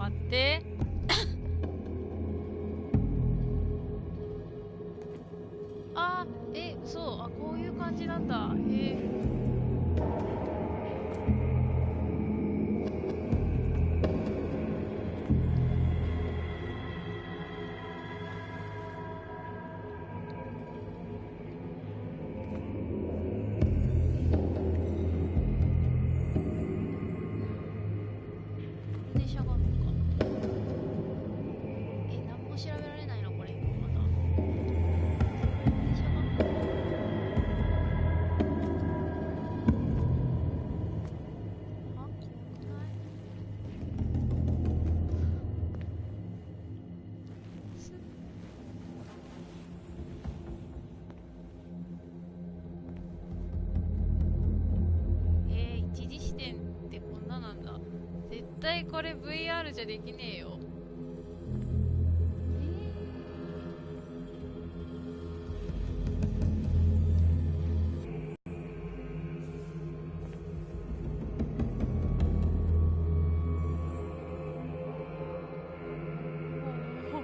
待って。あ、嘘。あ、こういう感じなんだ。へえ。これでしゃがむか。何も調べられないのこれ、まだ。これでしゃがむ。あ、怖くない？す一時視点ってこんななんだ。絶対これ VR じゃできねえよ。ほうほう。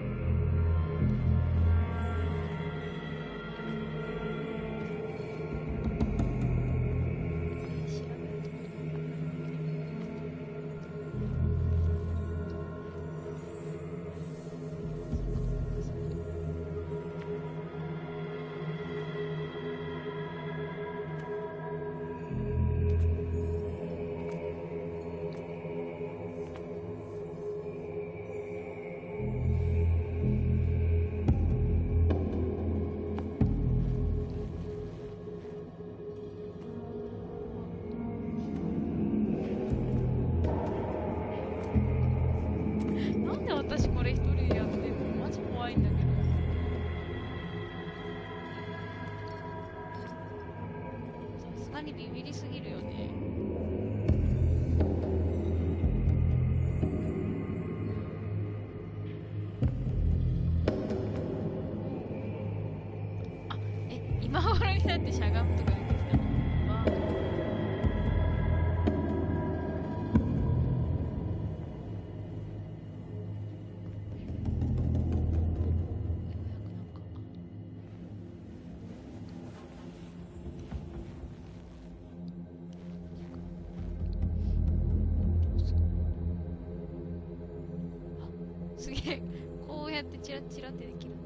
調べるとなんで私これ一人でやってんの？マジ怖いんだけど。さすがにビビりすぎるよね。あ、今頃になってしゃがむとか出てきたの？わすげえ。こうやってチラッチラってできるんだ。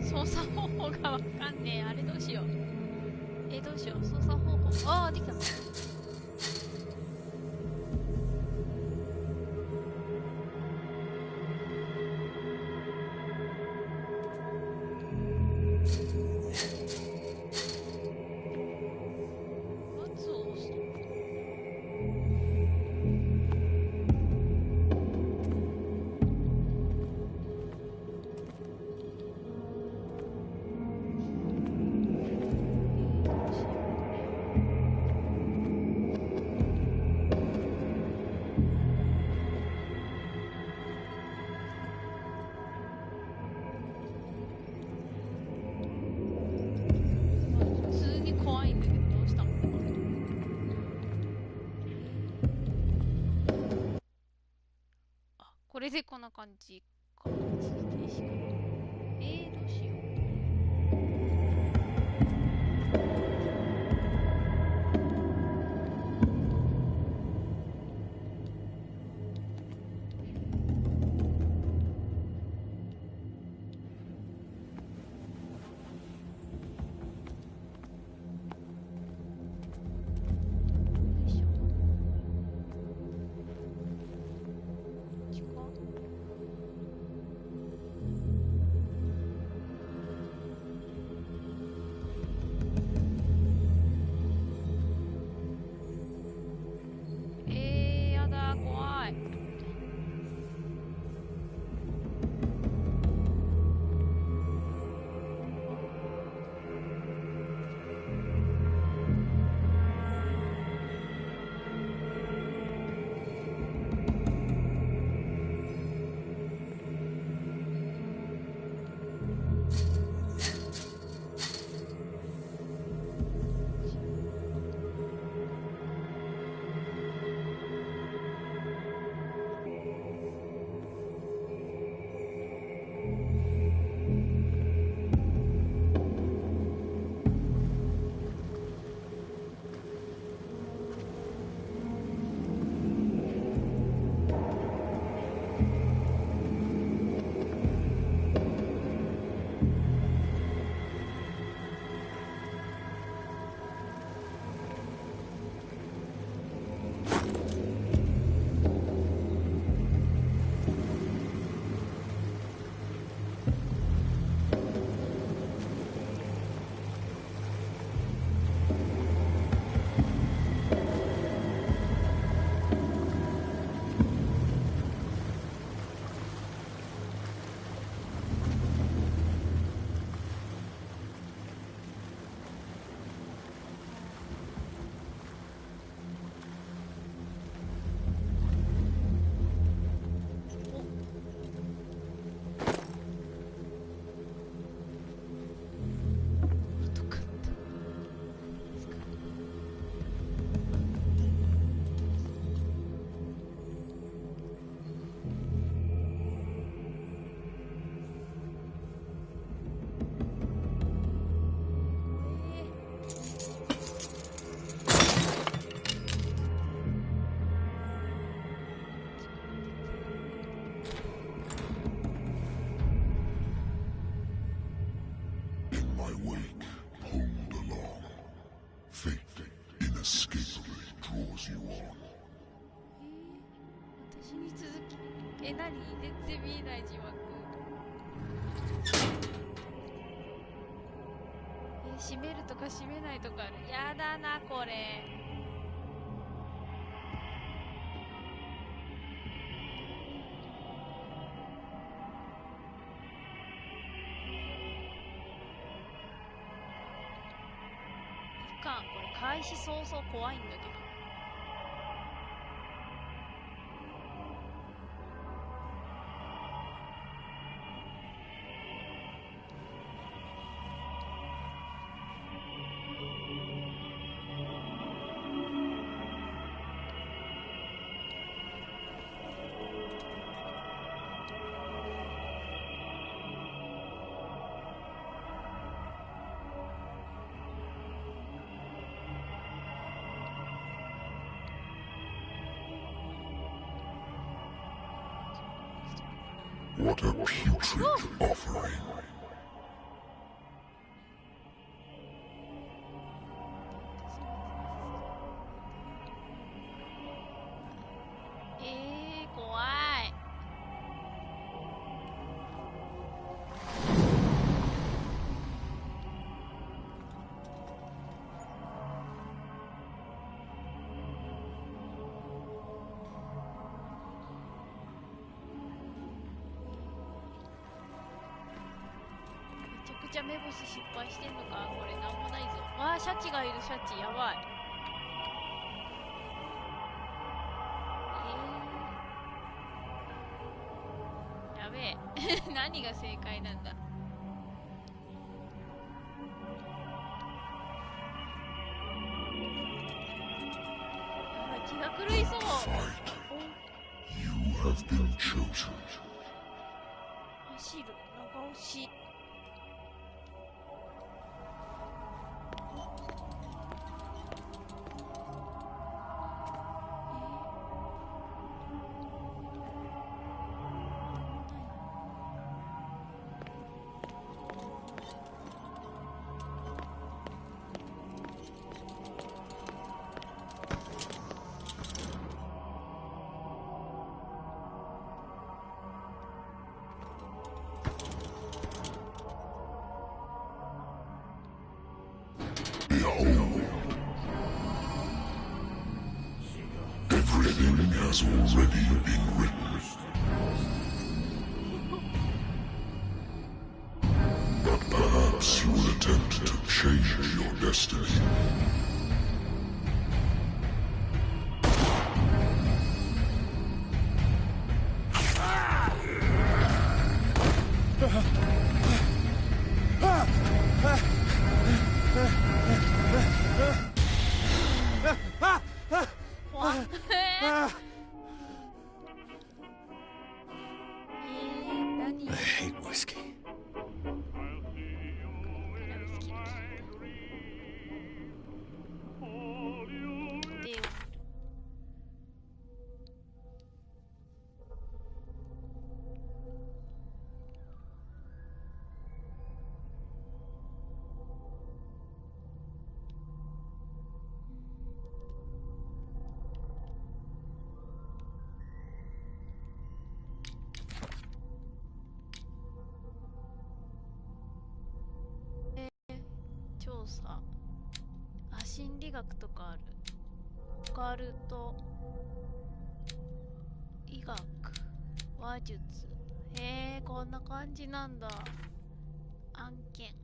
操作方法がわかんねえ。あれどうしよう。どうしよう。操作方法。ああ、できた。×を押すと。どうしよう。普通に怖いんだけど、どうしたのかな。あ、これでこんな感じか。一時停止か。どうしよう。よいしょ。こっちか。やだ、怖い。Fate inescapably draws you on. 私に続き、何全然見えない字幕。閉めるとか閉めないとかある。やだなこれ。いかん、これ開始早々怖いんだけど。What a putrid offering. 怖い。めちゃくちゃ目星失敗してんのか。これなんもないぞ。わあ、シャチがいる。シャチやばい。やべえ。何が正解なんだ。気が狂いそう。You have been chosen. 走る。長押し。Behold. Everything has already been written. But perhaps you will attempt to change your destiny. I hate whiskey. 調査。心理学とかある。オカルト、医学、話術。こんな感じなんだ。案件。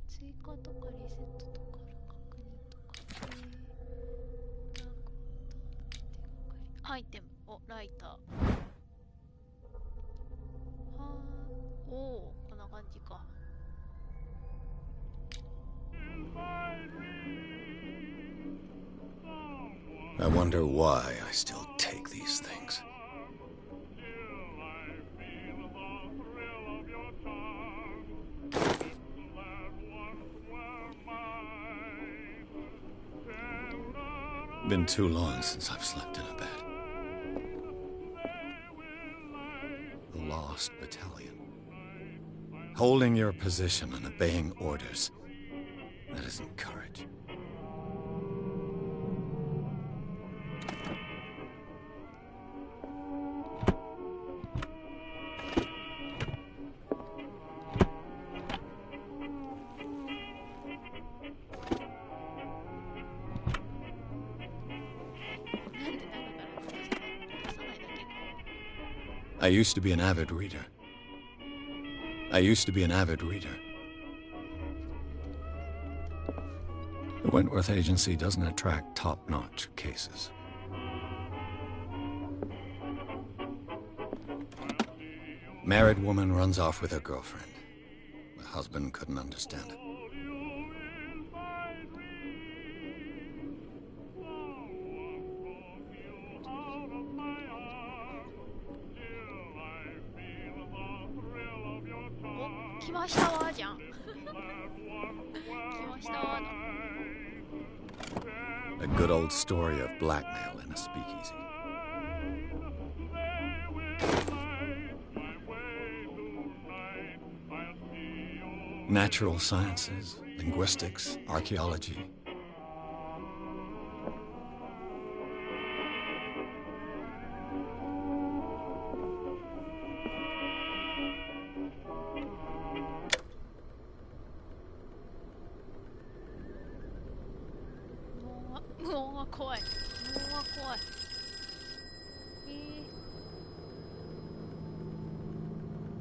追加とかリセットとか確認とか。アイテム。ライター。こんな感じか。I wonder why I still take these things. Been too long since I've slept in a bed. lost battalion. Holding your position and obeying orders. That isn't courage. I used to be an avid reader. The Wentworth Agency doesn't attract top-notch cases. Married woman runs off with her girlfriend. The husband couldn't understand it. A good old story of blackmail in a speakeasy. Natural sciences, linguistics, archaeology.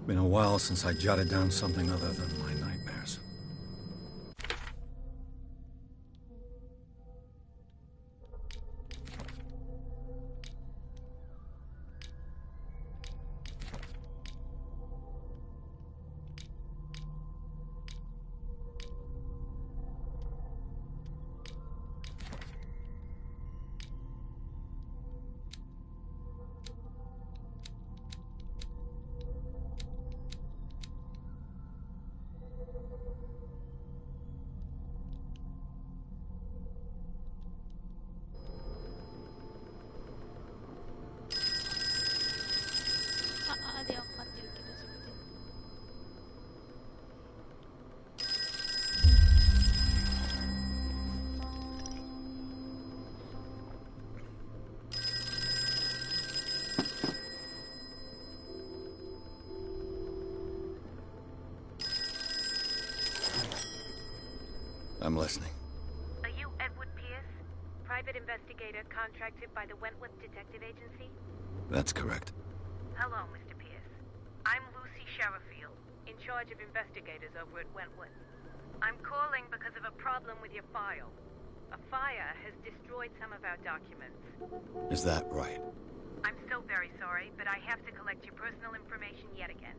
Been a while since I jotted down something other than my nightmares. I'm listening. Are you Edward Pierce, private investigator contracted by the Wentworth Detective Agency? That's correct. Hello, Mr. Pierce. I'm Lucy Sherifield, in charge of investigators over at Wentworth. I'm calling because of a problem with your file. A fire has destroyed some of our documents. Is that right? I'm so very sorry, but I have to collect your personal information yet again.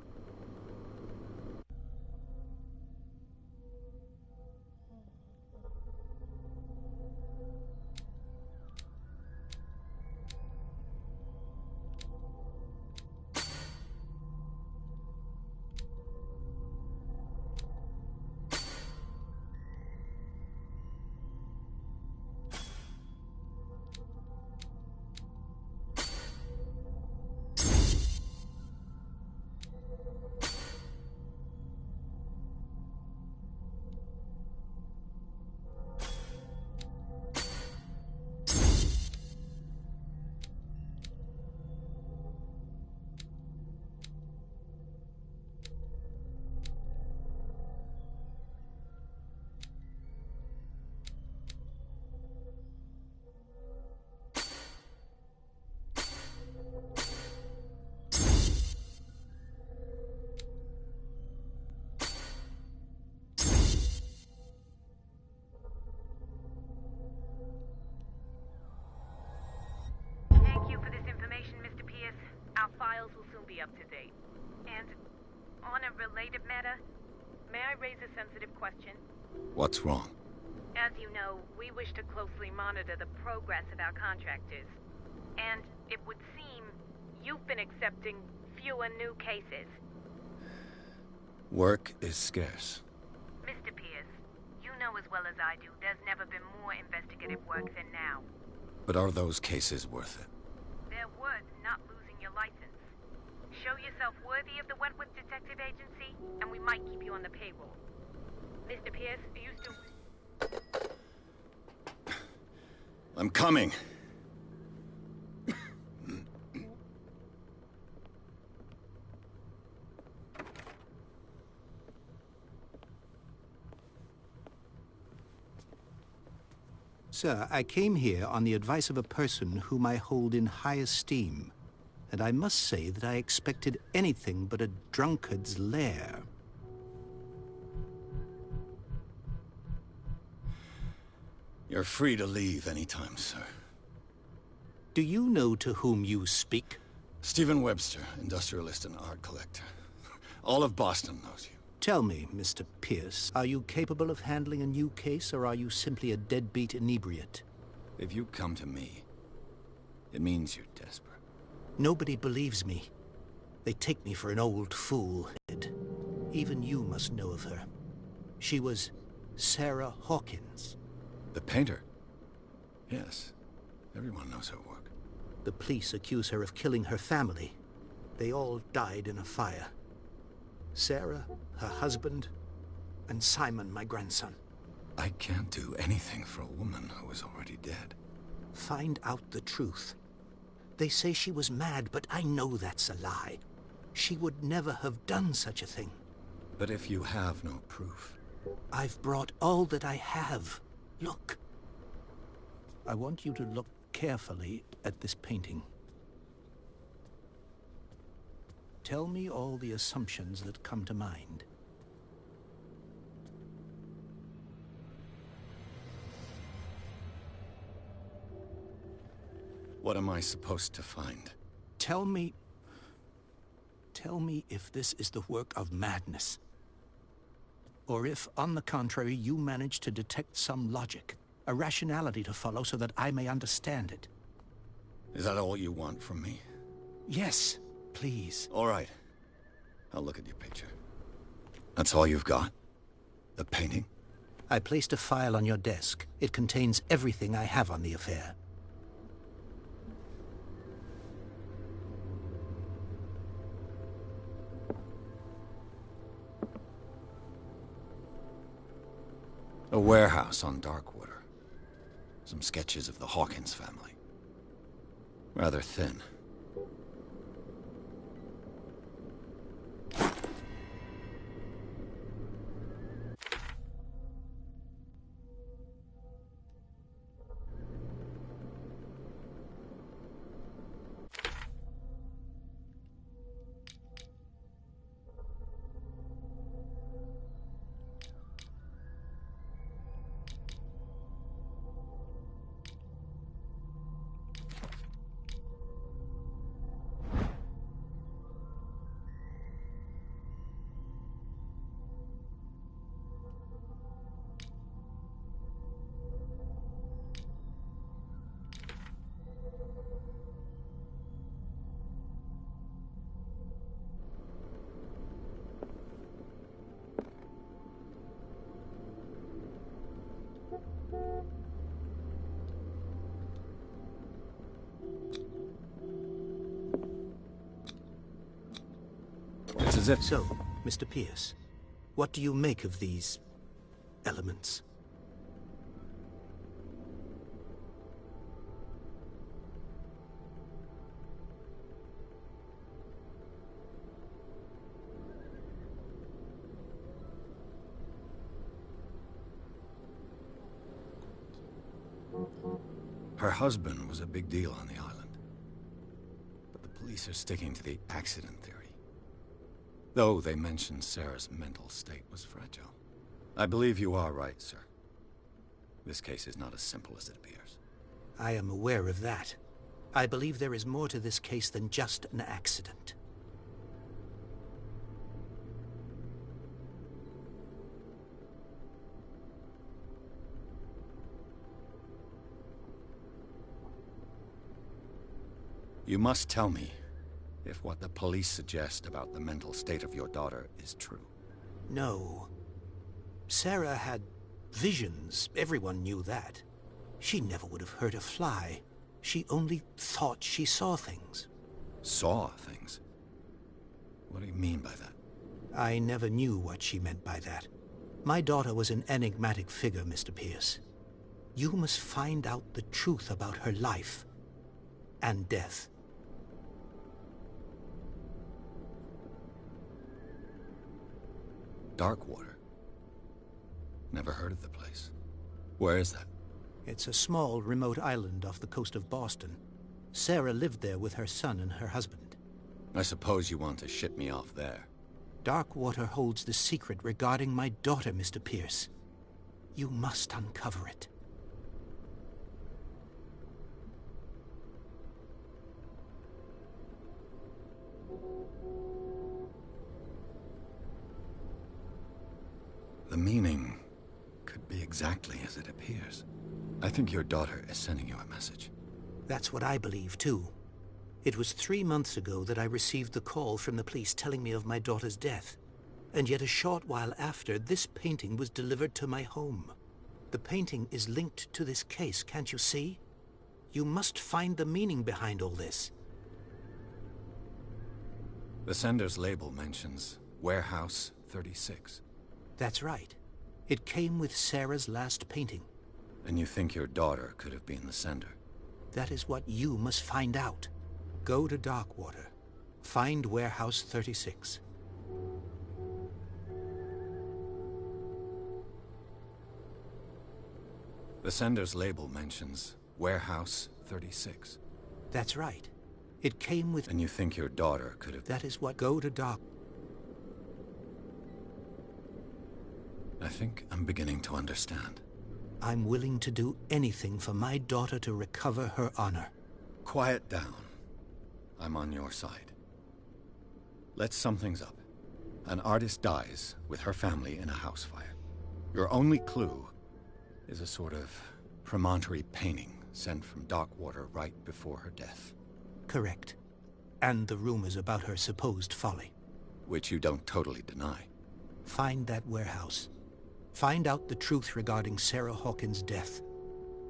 Up to date. And on a related matter, may I raise a sensitive question? What's wrong? As you know, we wish to closely monitor the progress of our contractors. And it would seem you've been accepting fewer new cases. Work is scarce. Mr. Pierce, you know as well as I do there's never been more investigative work than now. But are those cases worth it? They're worth not losing your license. show yourself worthy of the Wentworth Detective Agency, and we might keep you on the payroll. Mr. Pierce, are you still... I'm coming. Sir, I came here on the advice of a person whom I hold in high esteem, and I must say that I expected anything but a drunkard's lair. You're free to leave anytime, sir. Do you know to whom you speak? Stephen Webster, industrialist and art collector. All of Boston knows you. Tell me, Mr. Pierce, are you capable of handling a new case, or are you simply a deadbeat inebriate? If you come to me, it means you're desperate. Nobody believes me. They take me for an old fool. Even you must know of her. She was Sarah Hawkins. The painter? Yes. Everyone knows her work. The police accuse her of killing her family. They all died in a fire. Sarah, her husband, and Simon, my grandson. I can't do anything for a woman who is already dead. Find out the truth. They say she was mad, but I know that's a lie. She would never have done such a thing. But if you have no proof... I've brought all that I have. Look. I want you to look carefully at this painting. Tell me all the assumptions that come to mind. What am I supposed to find? Tell me if this is the work of madness. Or if, on the contrary, you manage to detect some logic, a rationality to follow so that I may understand it. Is that all you want from me? Yes, please. All right. I'll look at your picture. That's all you've got? The painting? I placed a file on your desk. It contains everything I have on the affair. A warehouse on Darkwater. Some sketches of the Hawkins family. Rather thin. It's as if... So, Mr. Pierce, what do you make of these elements? Her husband was a big deal on the island. But the police are sticking to the accident theory. Though they mentioned Sarah's mental state was fragile. I believe you are right, sir. This case is not as simple as it appears. I am aware of that. I believe there is more to this case than just an accident. You must tell me if what the police suggest about the mental state of your daughter is true. No. Sarah had visions. Everyone knew that. She never would have hurt a fly. She only thought she saw things. Saw things? What do you mean by that? I never knew what she meant by that. My daughter was an enigmatic figure, Mr. Pierce. You must find out the truth about her life and death. Darkwater? Never heard of the place. Where is that? It's a small, remote island off the coast of Boston. Sarah lived there with her son and her husband. I suppose you want to ship me off there. Darkwater holds the secret regarding my daughter, Mr. Pierce. You must uncover it. The meaning could be exactly as it appears. I think your daughter is sending you a message. That's what I believe, too. It was 3 months ago that I received the call from the police telling me of my daughter's death. And yet a short while after, this painting was delivered to my home. The painting is linked to this case, can't you see? You must find the meaning behind all this. The sender's label mentions Warehouse 36. That's right. It came with Sarah's last painting. And you think your daughter could have been the sender? That is what you must find out. Go to Darkwater. Find Warehouse 36. The sender's label mentions Warehouse 36. That's right. It came with... And you think your daughter could have... That is what... Go to Dark... I think I'm beginning to understand. I'm willing to do anything for my daughter to recover her honor. Quiet down. I'm on your side. Let's sum things up. An artist dies with her family in a house fire. Your only clue is a sort of promontory painting sent from Darkwater right before her death. Correct. And the rumors about her supposed folly. Which you don't totally deny. Find that warehouse. Find out the truth regarding Sarah Hawkins' death.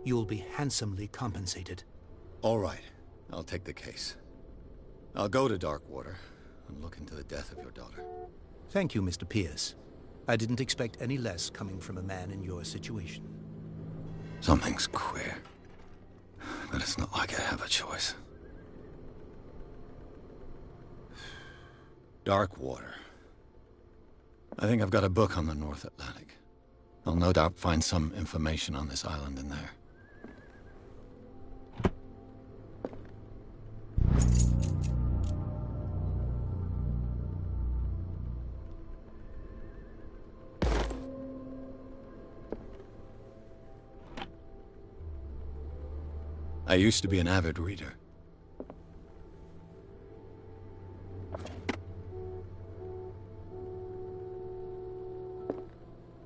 You'll be handsomely compensated. All right. I'll take the case. I'll go to Darkwater and look into the death of your daughter. Thank you, Mr. Pierce. I didn't expect any less coming from a man in your situation. Something's queer. But it's not like I have a choice. Darkwater. I think I've got a book on the North Atlantic. I'll no doubt find some information on this island in there. I used to be an avid reader.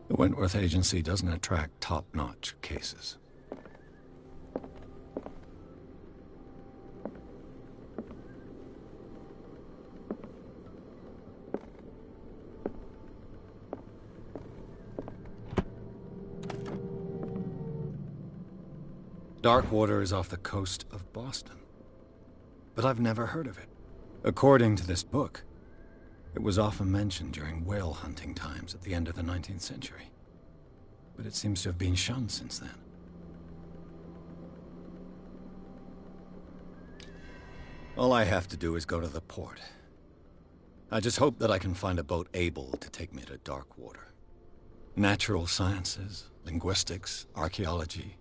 The Wentworth Agency doesn't attract top-notch cases. Darkwater is off the coast of Boston. But I've never heard of it. According to this book, it was often mentioned during whale hunting times at the end of the 19th century. But it seems to have been shunned since then. All I have to do is go to the port. I just hope that I can find a boat able to take me to Darkwater. Natural sciences, linguistics, archaeology.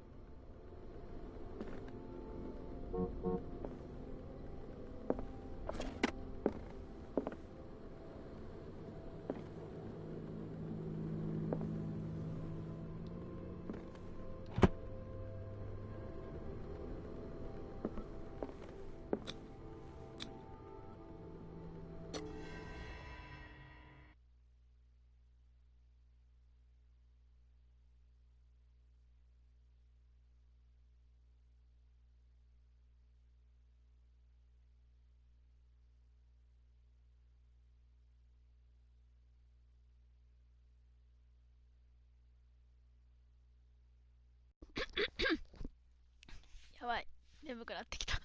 やばい。眠くなってきた。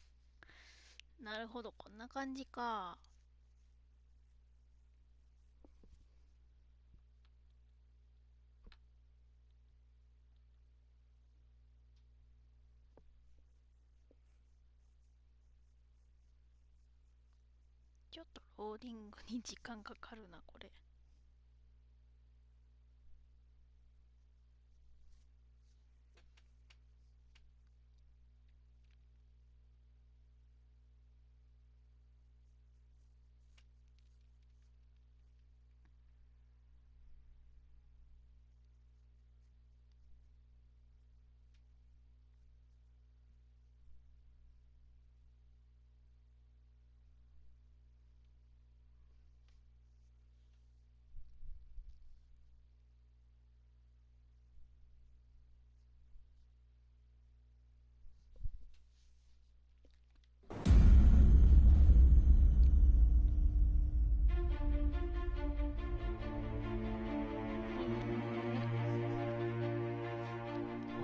なるほど、こんな感じか。ちょっとローディングに時間かかるな、これ。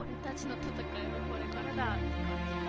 俺たちの戦いはこれからだって感じだ。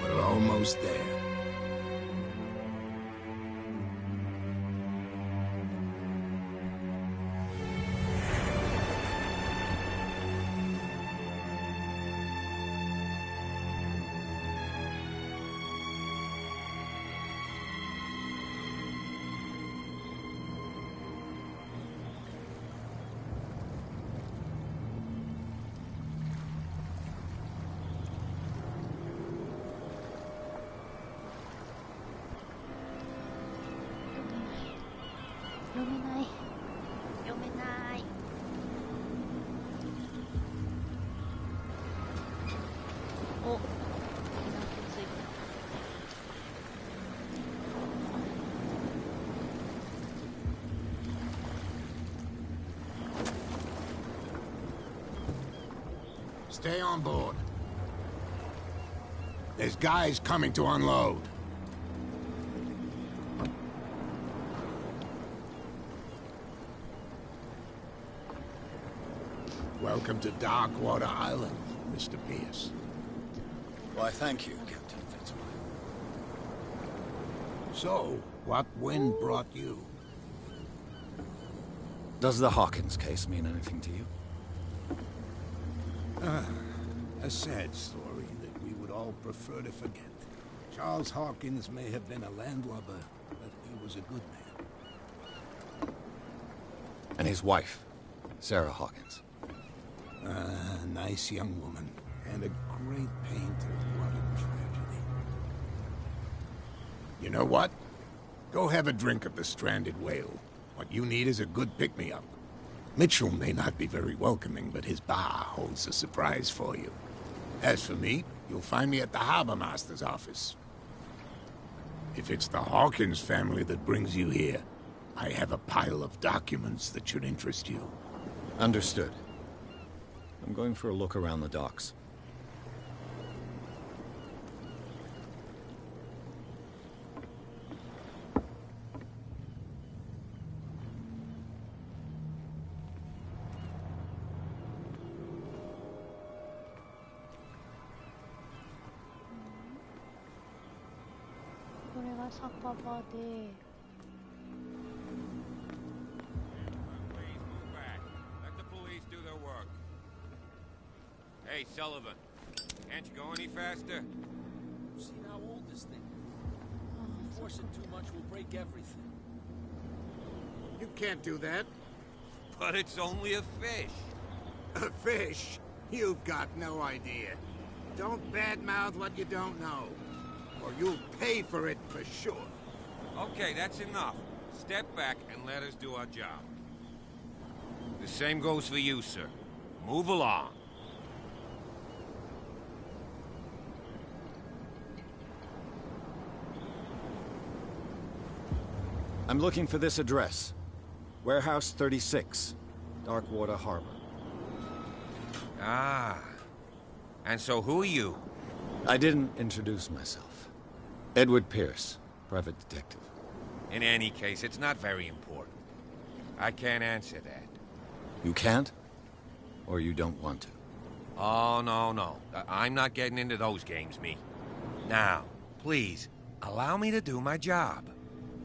We're almost there. Stay on board. There's guys coming to unload. Welcome to Darkwater Island, Mr. Pierce. Why, thank you, Captain Fitzroy. So, what wind brought you? Does the Hawkins case mean anything to you? A sad story that we would all prefer to forget. Charles Hawkins may have been a landlubber, but he was a good man. And his wife, Sarah Hawkins. A nice young woman, and a great painter. What a tragedy. You know what? Go have a drink at the Stranded Whale. What you need is a good pick-me-up. Mitchell may not be very welcoming, but his bar holds a surprise for you. As for me, you'll find me at the Harbor Master's office. If it's the Hawkins family that brings you here, I have a pile of documents that should interest you. Understood. I'm going for a look around the docks. Hey, Sullivan. Can't you go any faster? You've seen how old this thing is. Force it too much will break everything. You can't do that. But it's only a fish. A fish? You've got no idea. Don't badmouth what you don't know, or you'll pay for it for sure. Okay, that's enough. Step back and let us do our job. The same goes for you, sir. Move along. I'm looking for this address. Warehouse 36, Darkwater Harbor. Ah. And so who are you? I didn't introduce myself. Edward Pierce, private detective. In any case, it's not very important. I can't answer that. You can't? Or you don't want to? Oh, no. I'm not getting into those games, me. Now, please, allow me to do my job.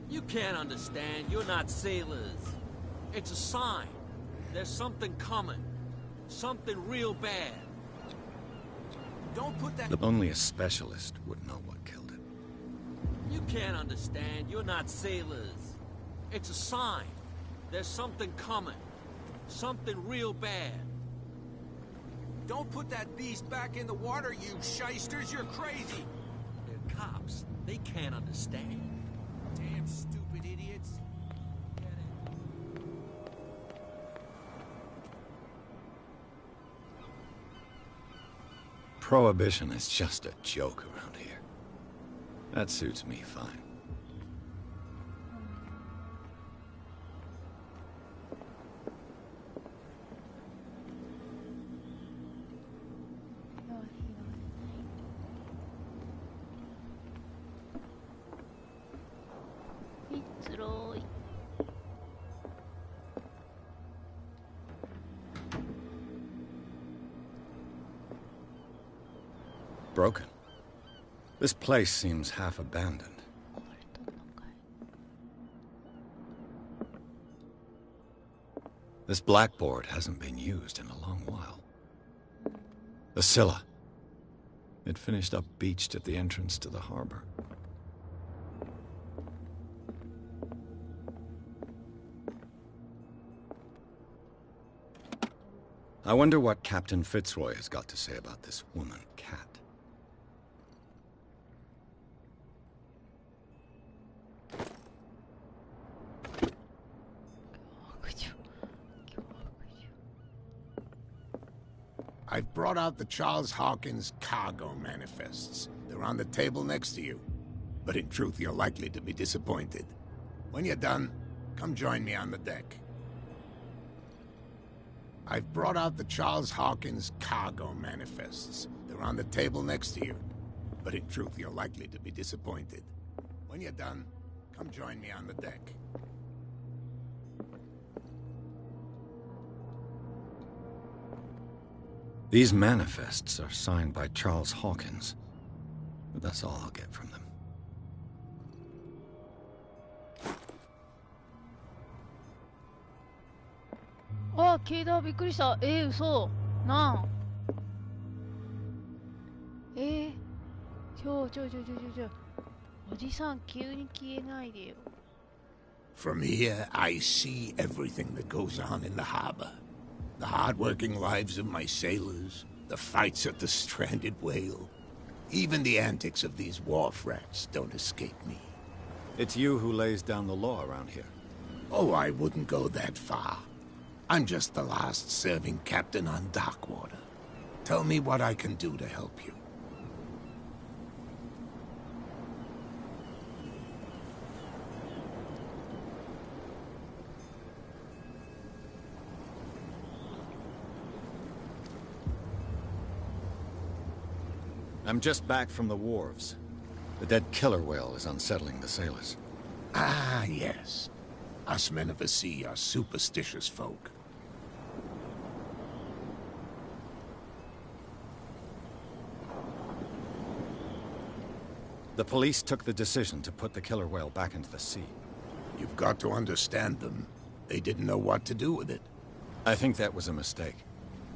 You can't understand. You're not sailors. It's a sign. There's something coming. Something real bad. Don't put that... Only a specialist would know what killed it. You can't understand. You're not sailors. It's a sign. There's something coming. Something real bad. Don't put that beast back in the water, you shysters. You're crazy. They're cops. They can't understand. Damn stupid idiots. Get it? Prohibition is just a joke around here. That suits me fine. Broken. This place seems half abandoned. This blackboard hasn't been used in a long while. The Scylla. It finished up beached at the entrance to the harbor. I wonder what Captain Fitzroy has got to say about this woman cat. I've brought out the Charles Hawkins cargo manifests. They're on the table next to you. But in truth, you're likely to be disappointed. When you're done, come join me on the deck. I've brought out the Charles Hawkins cargo manifests. They're on the table next to you. But in truth, you're likely to be disappointed. When you're done, come join me on the deck. These manifests are signed by Charles Hawkins. But that's all I'll get from them.あ、消えた。びっくりした。嘘。なん。おじさん、急に消えないでよ。From here, I see everything that goes on in the harbor. The hard-working lives of my sailors, the fights at the stranded whale. Even the antics of these wharf rats don't escape me. It's you who lays down the law around here. Oh, I wouldn't go that far. I'm just the last serving captain on Darkwater. Tell me what I can do to help you. I'm just back from the wharves. The dead killer whale is unsettling the sailors. Ah, yes. Us men of the sea are superstitious folk. The police took the decision to put the killer whale back into the sea. You've got to understand them. They didn't know what to do with it. I think that was a mistake.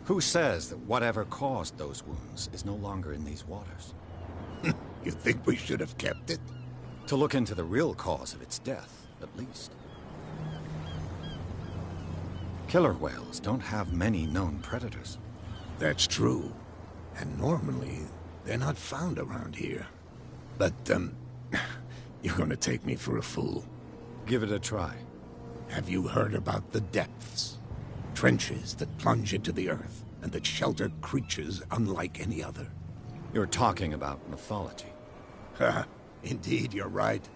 Who says that whatever caused those wounds is no longer in these waters? You think we should have kept it? To look into the real cause of its death, at least. Killer whales don't have many known predators. That's true. And normally, they're not found around here. But, you're gonna take me for a fool. Give it a try. Have you heard about the depths? Trenches that plunge into the earth, and that shelter creatures unlike any other. You're talking about mythology. Ha! Indeed, you're right.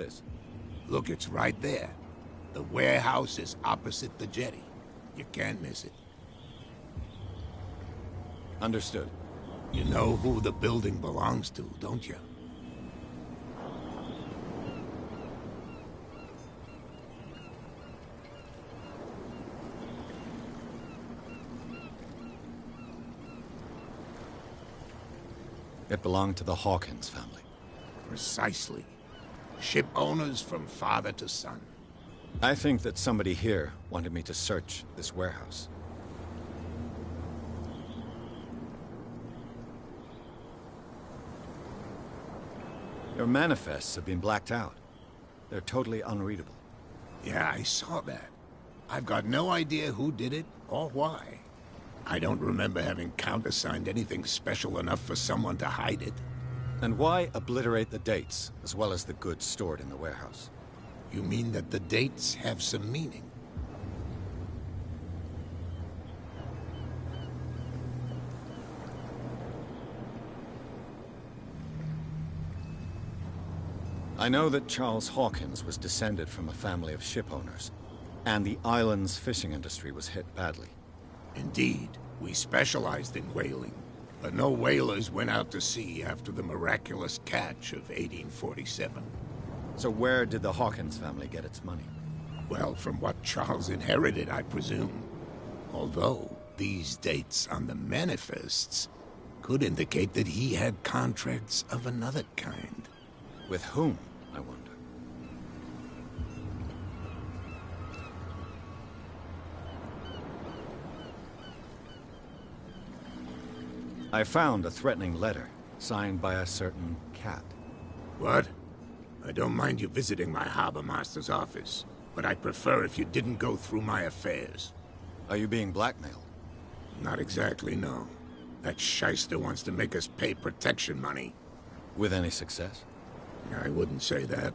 this? Look, it's right there. The warehouse is opposite the jetty. You can't miss it. Understood. You know who the building belongs to, don't you? It belonged to the Hawkins family. Precisely. Ship owners from father to son. I think that somebody here wanted me to search this warehouse. Your manifests have been blacked out. They're totally unreadable. Yeah, I saw that. I've got no idea who did it or why. I don't remember having countersigned anything special enough for someone to hide it. And why obliterate the dates, as well as the goods stored in the warehouse? You mean that the dates have some meaning? I know that Charles Hawkins was descended from a family of ship owners, and the island's fishing industry was hit badly. Indeed, we specialized in whaling, but no whalers went out to sea after the miraculous catch of 1847. So where did the Hawkins family get its money? Well, from what Charles inherited, I presume. Although, these dates on the manifests could indicate that he had contracts of another kind. With whom, I wonder? I found a threatening letter, signed by a certain cat. What? I don't mind you visiting my harbor master's office, but I'd prefer if you didn't go through my affairs. Are you being blackmailed? Not exactly, no. That shyster wants to make us pay protection money. With any success? I wouldn't say that,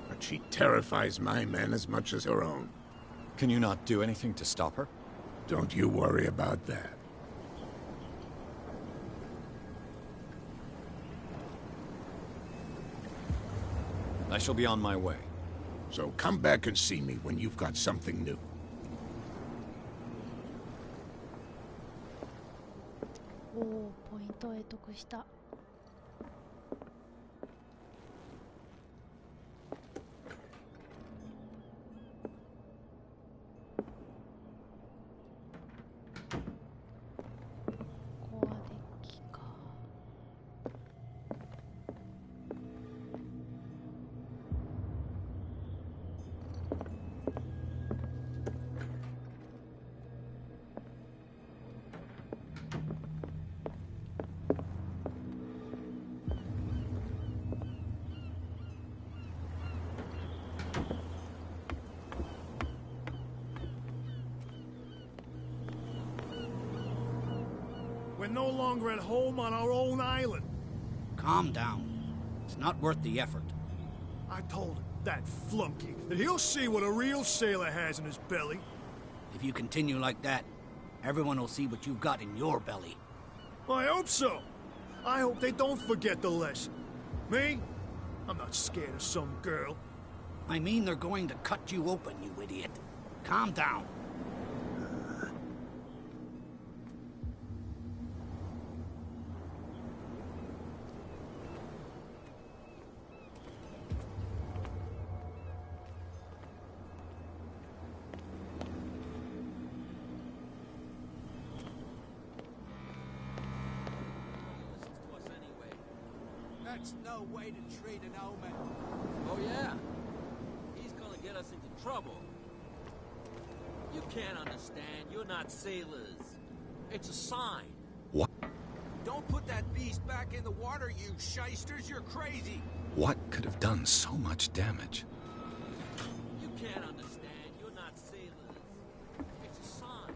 but she terrifies my men as much as her own. Can you not do anything to stop her? Don't you worry about that. I shall be on my way. So come back and see me when you've got something new. Oh, ポイントを得得した。ここはデッキか。We're no longer at home on our own island. Calm down. It's not worth the effort. I told him, that flunky, that he'll see what a real sailor has in his belly. If you continue like that, everyone will see what you've got in your belly. I hope so. I hope they don't forget the lesson. Me? I'm not scared of some girl. I mean they're going to cut you open, you idiot. Calm down. That's no way to treat an omen. Oh, yeah? He's gonna get us into trouble. You can't understand. You're not sailors. It's a sign. What? Don't put that beast back in the water, you shysters. You're crazy. What could have done so much damage? You can't understand. You're not sailors. It's a sign.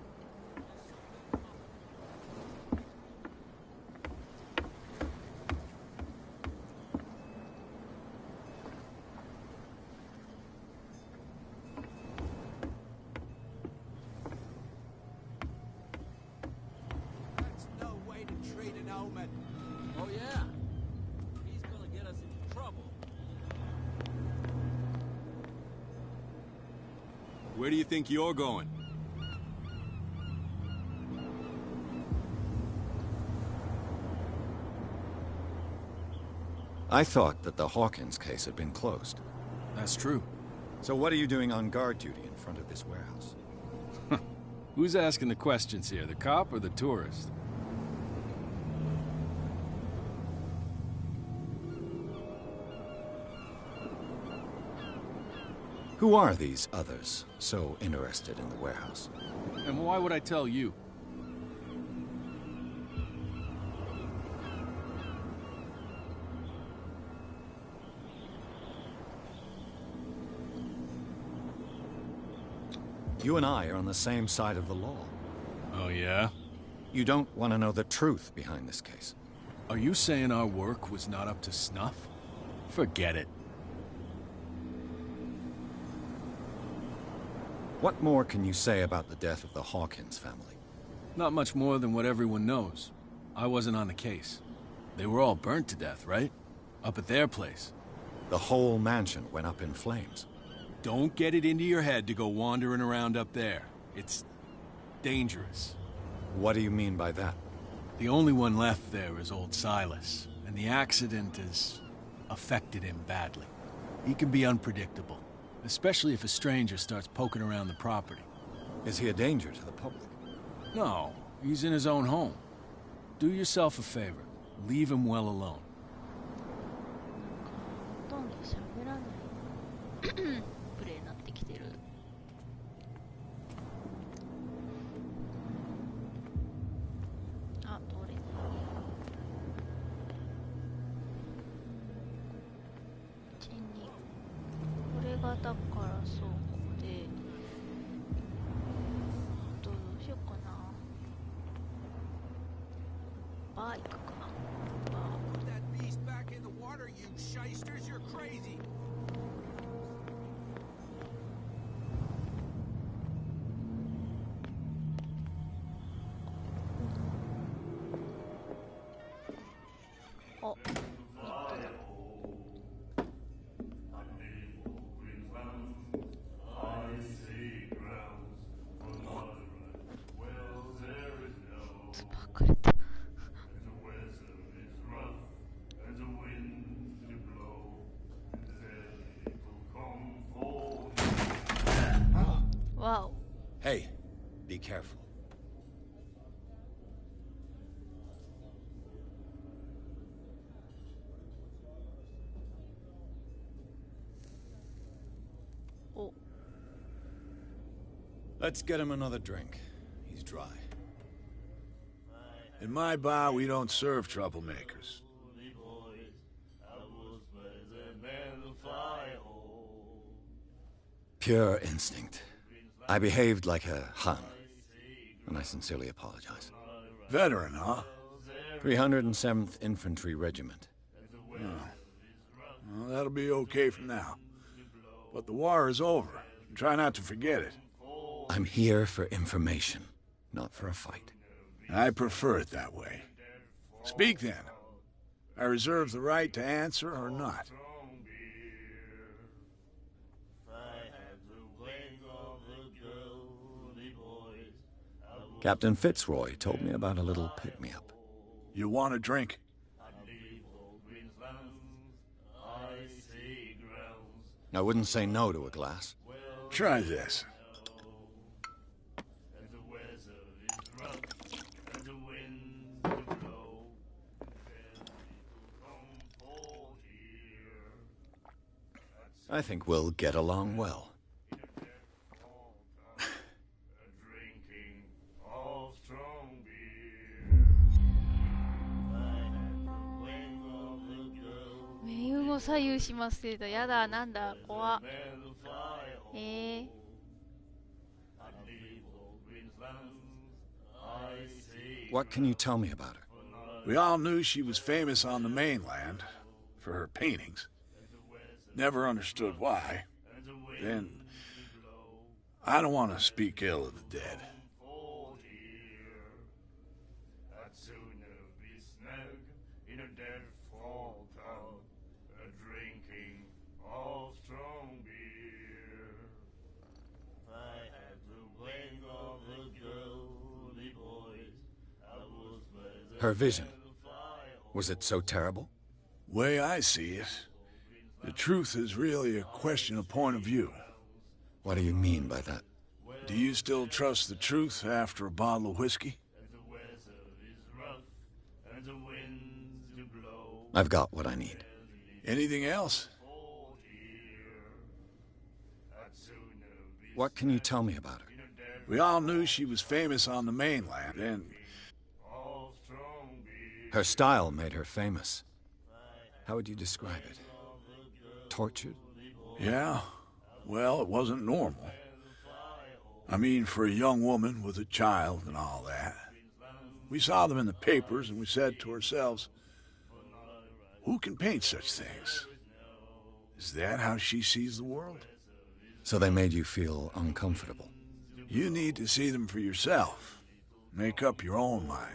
That's no way to treat an omen. Oh, yeah? He's gonna get us into trouble. Where do you think you're going? I thought that the Hawkins case had been closed. That's true. So what are you doing on guard duty in front of this warehouse? Who's asking the questions here, the cop or the tourist? Who are these others so interested in the warehouse? And why would I tell you? You and I are on the same side of the law. Oh, yeah? You don't want to know the truth behind this case. Are you saying our work was not up to snuff? Forget it. What more can you say about the death of the Hawkins family? Not much more than what everyone knows. I wasn't on the case. They were all burnt to death, right? Up at their place. The whole mansion went up in flames. Don't get it into your head to go wandering around up there. It's dangerous. What do you mean by that? The only one left there is old Silas, and the accident has affected him badly. He can be unpredictable, especially if a stranger starts poking around the property. Is he a danger to the public? No, he's in his own home. Do yourself a favor. Leave him well alone. ほとんど喋らないプレイになってきてる。あ、どれ？1、2。これがだからそうここで。どうしようかな。バー行くか。バー。Put that beast back in the water, you shysters! You're crazy! Oh, niente. Sparklet. Wow. Hey, be careful. Oh. Let's get him another drink. He's dry. In my bar, we don't serve troublemakers. Pure instinct. I behaved like a Hun, and I sincerely apologize. Veteran, huh? 307th Infantry Regiment. Well, that'll be okay for now. But the war is over. Try not to forget it. I'm here for information, not for a fight. I prefer it that way. Speak then. I reserve the right to answer or not. Captain Fitzroy told me about a little pick-me-up. You want a drink? I wouldn't say no to a glass. Try this. I think we'll get along well. Meingo 左右しますけど、やだ、なんだ、怖っ。What can you tell me about her? We all knew she was famous on the mainland for her paintings. Never understood why. Then, I don't want to speak ill of the dead. Her vision. Was it so terrible? Way I see it, the truth is really a question of point of view. What do you mean by that? Do you still trust the truth after a bottle of whiskey? I've got what I need. Anything else? What can you tell me about her? We all knew she was famous on the mainland, and... Her style made her famous. How would you describe it? Tortured? Yeah. Well, it wasn't normal. I mean, for a young woman with a child and all that. We saw them in the papers, and we said to ourselves, who can paint such things? Is that how she sees the world? So they made you feel uncomfortable? You need to see them for yourself. Make up your own mind.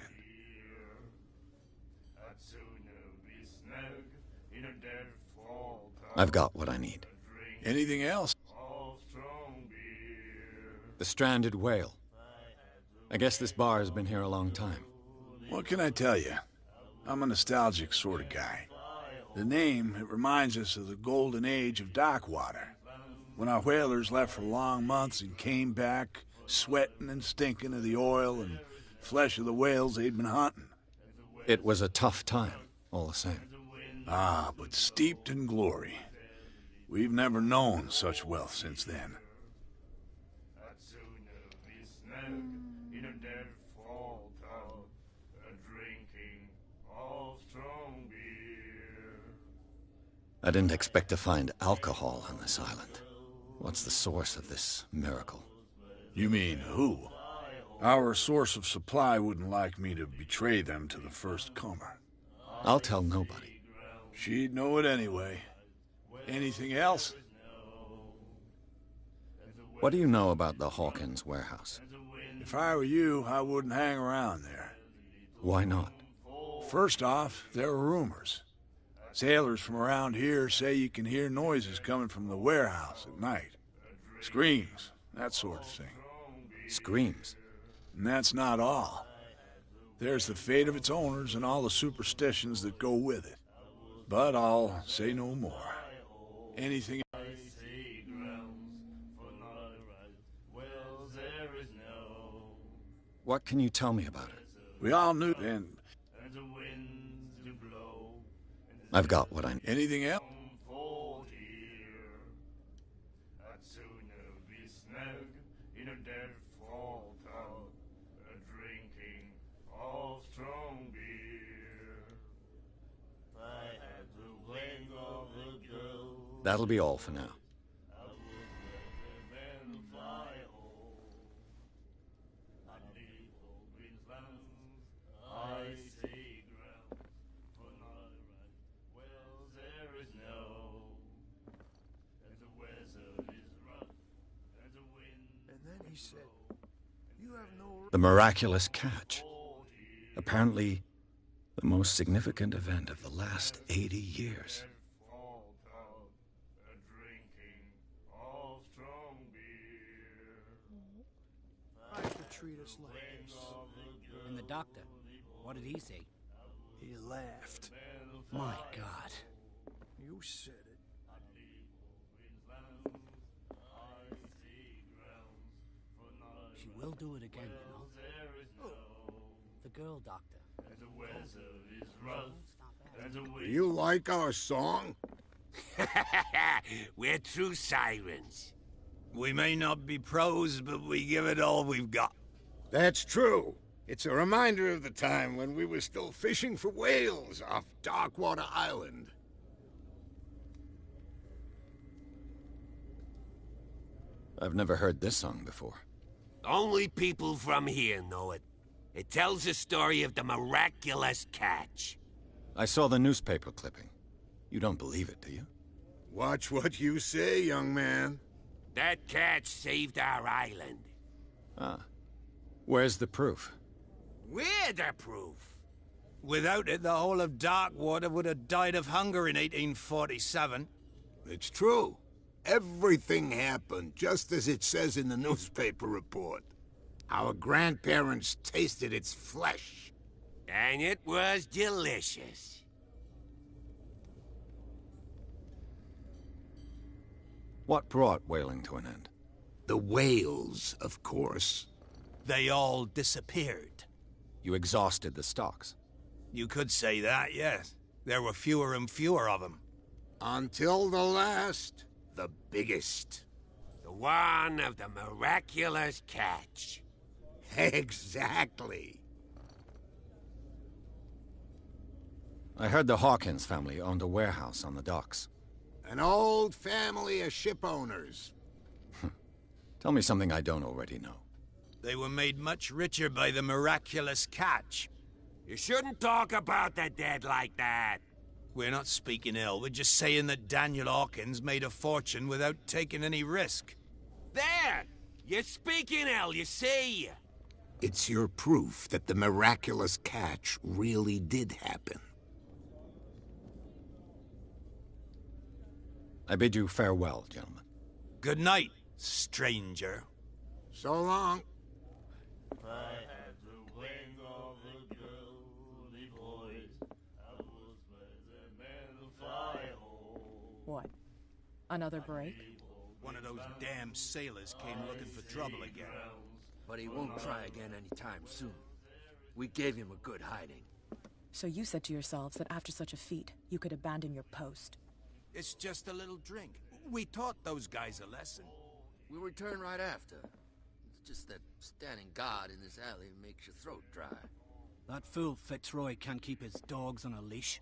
I've got what I need. Anything else? The Stranded Whale. I guess this bar has been here a long time. What can I tell you? I'm a nostalgic sort of guy. The name, it reminds us of the golden age of dockwater. When our whalers left for long months and came back, sweating and stinking of the oil and flesh of the whales they'd been hunting. It was a tough time, all the same. Ah, but steeped in glory. We've never known such wealth since then. I didn't expect to find alcohol on this island. What's the source of this miracle? You mean who? Our source of supply wouldn't like me to betray them to the first comer. I'll tell nobody. She'd know it anyway. Anything else? What do you know about the Hawkins warehouse? If I were you, I wouldn't hang around there. Why not? First off, there are rumors. Sailors from around here say you can hear noises coming from the warehouse at night. Screams, that sort of thing. Screams? And that's not all. There's the fate of its owners and all the superstitions that go with it. But I'll say no more. Anything else? What can you tell me about it? We all knew, and... I've got what I need. Anything else? That'll be all for now. The miraculous catch. Apparently, the most significant event of the last 80 years. Treat us like this. And the doctor, what did he say? He laughed. My God. You said it. She will do it again, you know. The girl doctor. You like our song? We're true sirens. We may not be pros, but we give it all we've got. That's true. It's a reminder of the time when we were still fishing for whales off Darkwater Island. I've never heard this song before. Only people from here know it. It tells the story of the miraculous catch. I saw the newspaper clipping. You don't believe it, do you? Watch what you say, young man. That catch saved our island. Ah. Where's the proof? We're the proof. Without it, the whole of Darkwater would have died of hunger in 1847. It's true. Everything happened just as it says in the newspaper report. Our grandparents tasted its flesh. And it was delicious. What brought whaling to an end? The whales, of course. They all disappeared. You exhausted the stocks. You could say that, yes. There were fewer and fewer of them. Until the last, the biggest. The one of the miraculous catch. Exactly. I heard the Hawkins family owned a warehouse on the docks. An old family of ship owners. Tell me something I don't already know. They were made much richer by the miraculous catch. You shouldn't talk about the dead like that. We're not speaking ill, we're just saying that Daniel Hawkins made a fortune without taking any risk. There! You're speaking ill, you see. It's your proof that the miraculous catch really did happen. I bid you farewell, gentlemen. Good night, stranger. So long. What? Another break? One of those damn sailors came looking for trouble again. But he won't try again anytime soon. We gave him a good hiding. So you said to yourselves that after such a feat, you could abandon your post. It's just a little drink. We taught those guys a lesson. We'll return right after. It's just that standing guard in this alley makes your throat dry. That fool Fitzroy can't keep his dogs on a leash.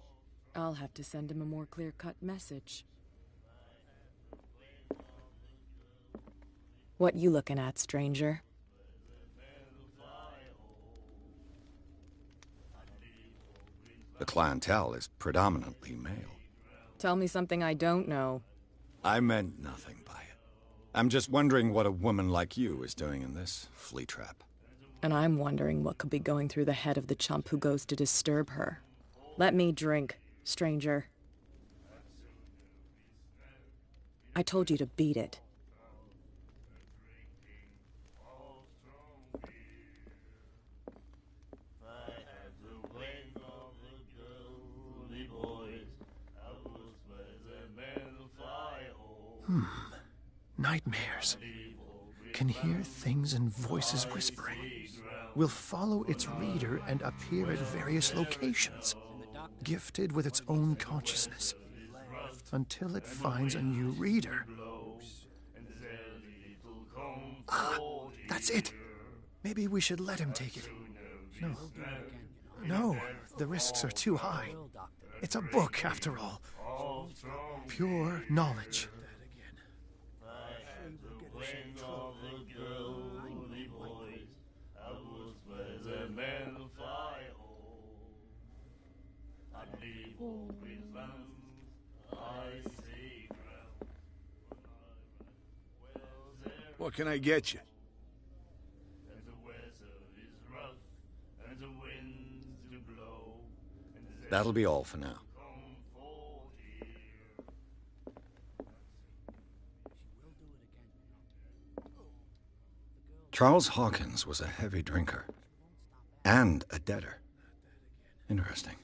I'll have to send him a more clear-cut message. What you looking at, stranger? The clientele is predominantly male. Tell me something I don't know. I meant nothing by it. I'm just wondering what a woman like you is doing in this flea trap. And I'm wondering what could be going through the head of the chump who goes to disturb her. Let me drink, stranger. I told you to beat it. Nightmares. Can hear things and voices whispering. Will follow its reader and appear at various locations, gifted with its own consciousness, until it finds a new reader. Ah, that's it. Maybe we should let him take it. No, the risks are too high. It's a book, after all. Pure knowledge. What can I get you? That'll be all for now. Charles Hawkins was a heavy drinker. And a debtor. Interesting.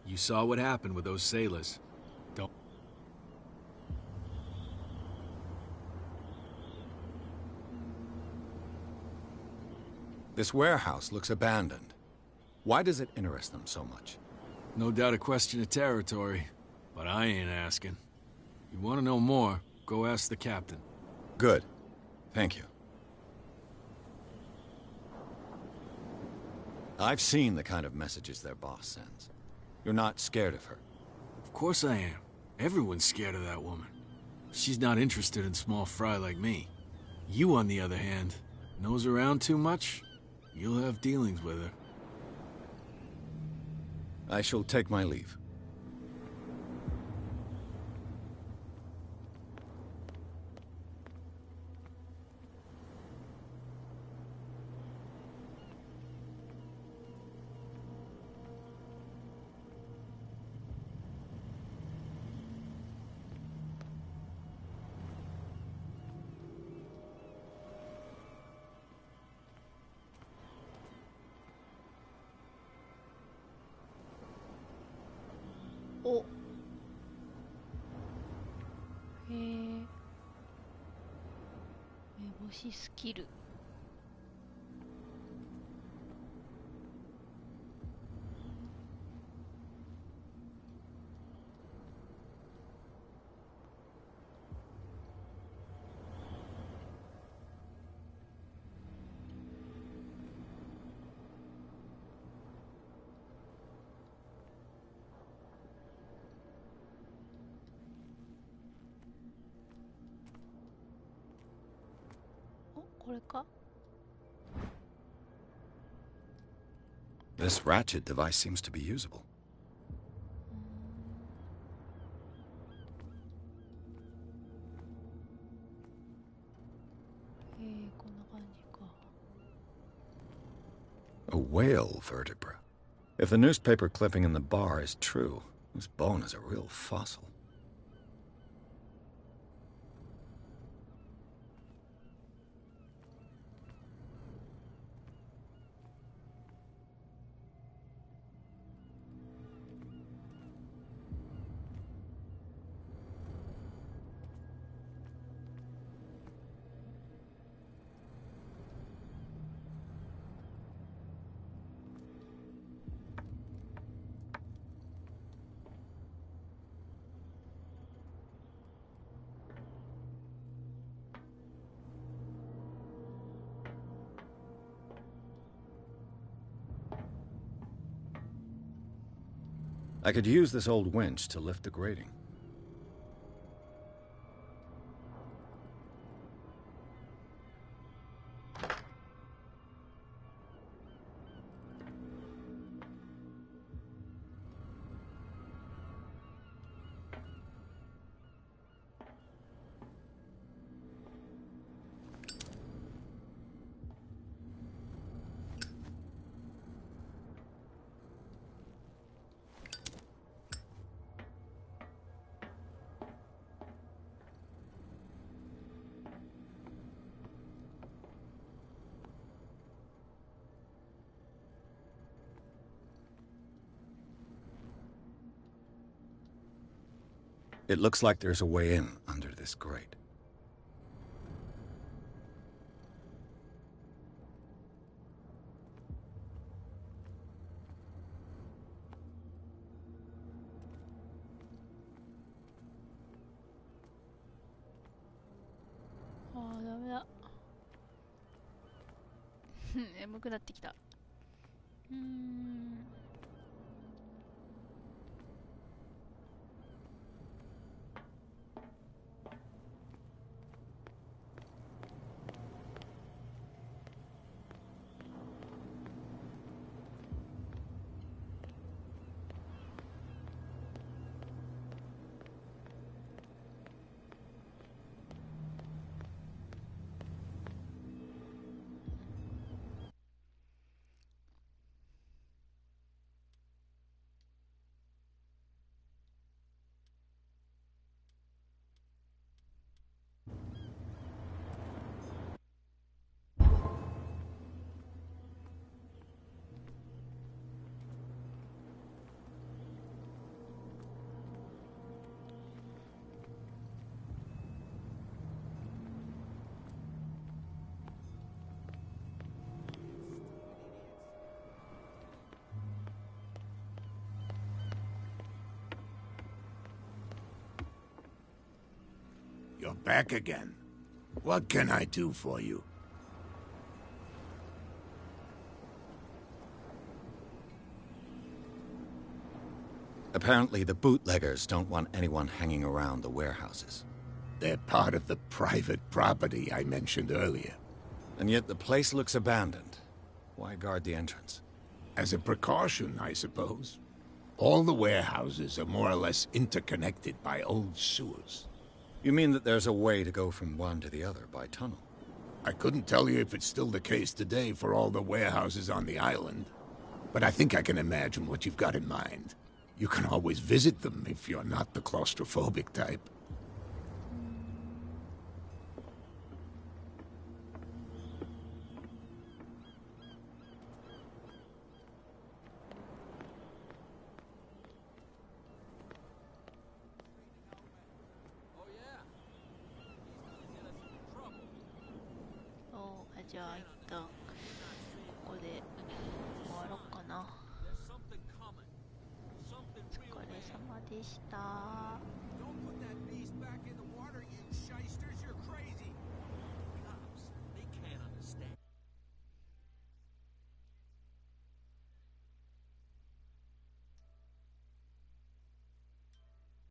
You saw what happened with those sailors. Don't... This warehouse looks abandoned. Why does it interest them so much? No doubt a question of territory, but I ain't asking. You want to know more, go ask the captain. Good. Thank you. I've seen the kind of messages their boss sends. You're not scared of her. Of course I am. Everyone's scared of that woman. She's not interested in small fry like me. You, on the other hand, nose around too much, you'll have dealings with her. I shall take my leave.お。へえ。目星スキル。これか? This ratchet device seems to be usable. こんな感じか。A whale vertebra. If the newspaper clipping in the bar is true, this bone is a real fossil. I could use this old winch to lift the grating. It looks like there's a way in under this grate. Ah, ダメだ。眠くなってきた。You're back again. What can I do for you? Apparently, the bootleggers don't want anyone hanging around the warehouses. They're part of the private property I mentioned earlier. And yet the place looks abandoned. Why guard the entrance? As a precaution, I suppose. All the warehouses are more or less interconnected by old sewers. You mean that there's a way to go from one to the other by tunnel? I couldn't tell you if it's still the case today for all the warehouses on the island, but I think I can imagine what you've got in mind. You can always visit them if you're not the claustrophobic type.じゃあ一旦ここで終わろうかな。お疲れ様でした。